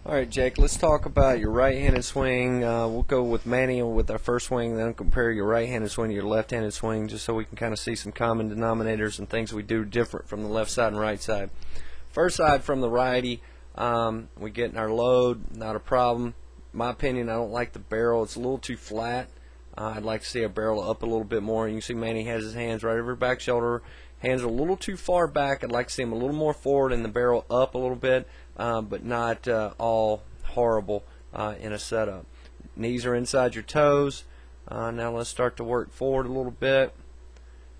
Alright, Jake, let's talk about your right-handed swing. We'll go with Manny with our first swing, then compare your right-handed swing to your left-handed swing, just so we can kind of see some common denominators and things we do different from the left side and right side. First side from the righty, we get in our load, not a problem. In my opinion, I don't like the barrel. It's a little too flat. I'd like to see our barrel up a little bit more. You can see Manny has his hands right over back shoulder. Hands are a little too far back. I'd like to see him a little more forward and the barrel up a little bit, but not all horrible in a setup. Knees are inside your toes. Now let's start to work forward a little bit.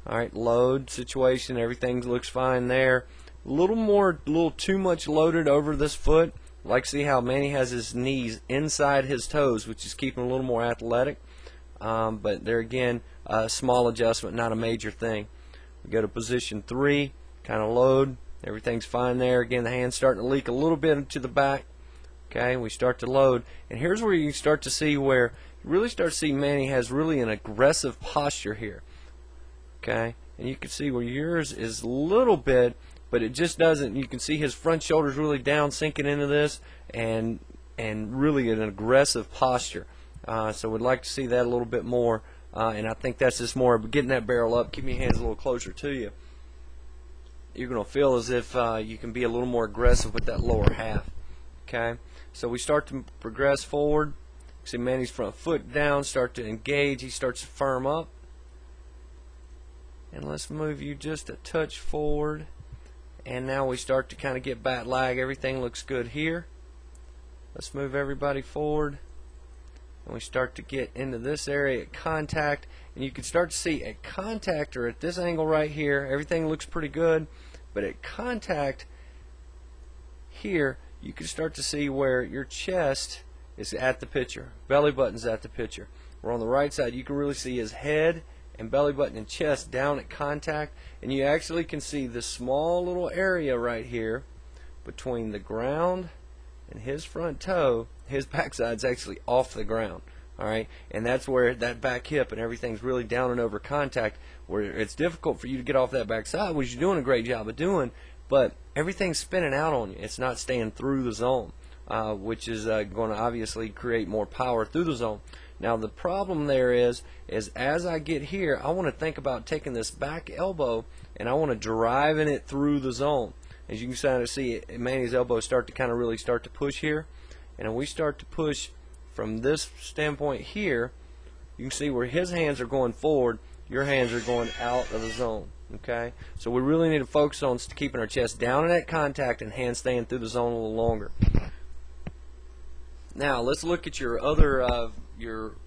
Alright, load situation, everything looks fine there. A little too much loaded over this foot. Like to see how Manny has his knees inside his toes, which is keeping him a little more athletic. But there again, a small adjustment, not a major thing. We go to position 3, kind of load. Everything's fine there. Again, the hand's starting to leak a little bit to the back. Okay, we start to load. And here's where you start to see where you really start to see Manny has really an aggressive posture here. Okay, and you can see where yours is a little bit, but it just doesn't. You can see his front shoulder's really down, sinking into this, and really an aggressive posture. So we'd like to see that a little bit more. And I think that's just more of getting that barrel up, keeping your hands a little closer to you. You're going to feel as if you can be a little more aggressive with that lower half. Okay, so we start to progress forward. See Manny's front foot down, start to engage. He starts to firm up. And let's move you just a touch forward. And now we start to kind of get back lag. Everything looks good here. Let's move everybody forward. And we start to get into this area at contact, and you can start to see at contact, or at this angle right here, everything looks pretty good, but at contact here you can start to see where your chest is at the pitcher, belly button's at the pitcher. Where on the right side you can really see his head and belly button and chest down at contact, and you actually can see this small little area right here between the ground and his front toe. His backside's actually off the ground. Alright, and that's where that back hip and everything's really down and over contact, where it's difficult for you to get off that backside, which you're doing a great job of doing, but everything's spinning out on you. It's not staying through the zone, which is going to obviously create more power through the zone. Now the problem there is as I get here, I want to think about taking this back elbow and I want to driving it through the zone. As you can kind of see, Manny's elbows start to kind of really start to push here. And we start to push from this standpoint here, you can see where his hands are going forward, your hands are going out of the zone. Okay, so we really need to focus on keeping our chest down in that contact and hands staying through the zone a little longer. Now let's look at your other your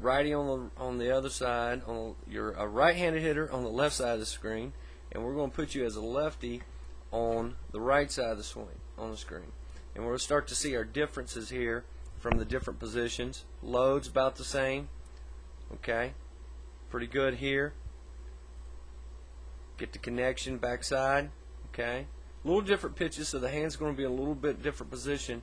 righty on the other side. You're a right-handed hitter on the left side of the screen, and we're going to put you as a lefty on the right side of the swing on the screen. And we'll start to see our differences here from the different positions. Load's about the same. Okay, pretty good here. Get the connection backside. Okay, a little different pitches, so the hand's going to be in a little bit different position.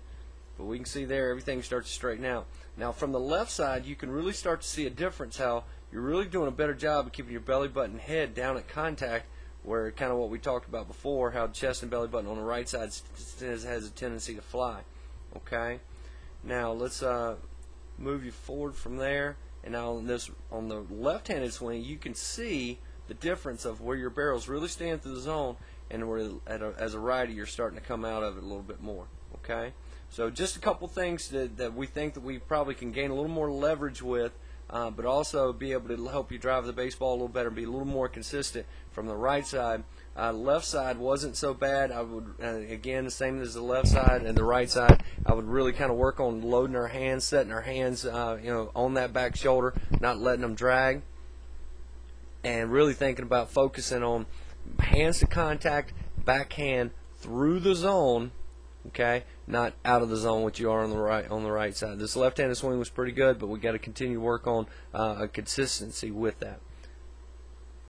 But we can see there everything starts to straighten out. Now from the left side, you can really start to see a difference. How you're really doing a better job of keeping your belly button head down at contact, where kind of what we talked about before, how chest and belly button on the right side has a tendency to fly. Okay, now let's move you forward from there, and now on the left-handed swing, you can see the difference of where your barrel's really staying through the zone, and where as a righty you're starting to come out of it a little bit more. Okay, so just a couple things that we think that we probably can gain a little more leverage with. But also be able to help you drive the baseball a little better and be a little more consistent from the right side. Left side wasn't so bad. I would, again, the same as the left side and the right side, I would really kind of work on loading our hands, setting our hands on that back shoulder, not letting them drag, and really thinking about focusing on hands to contact, backhand through the zone. Okay, not out of the zone, which you are on the right side. This left-handed swing was pretty good, but we got to continue to work on a consistency with that.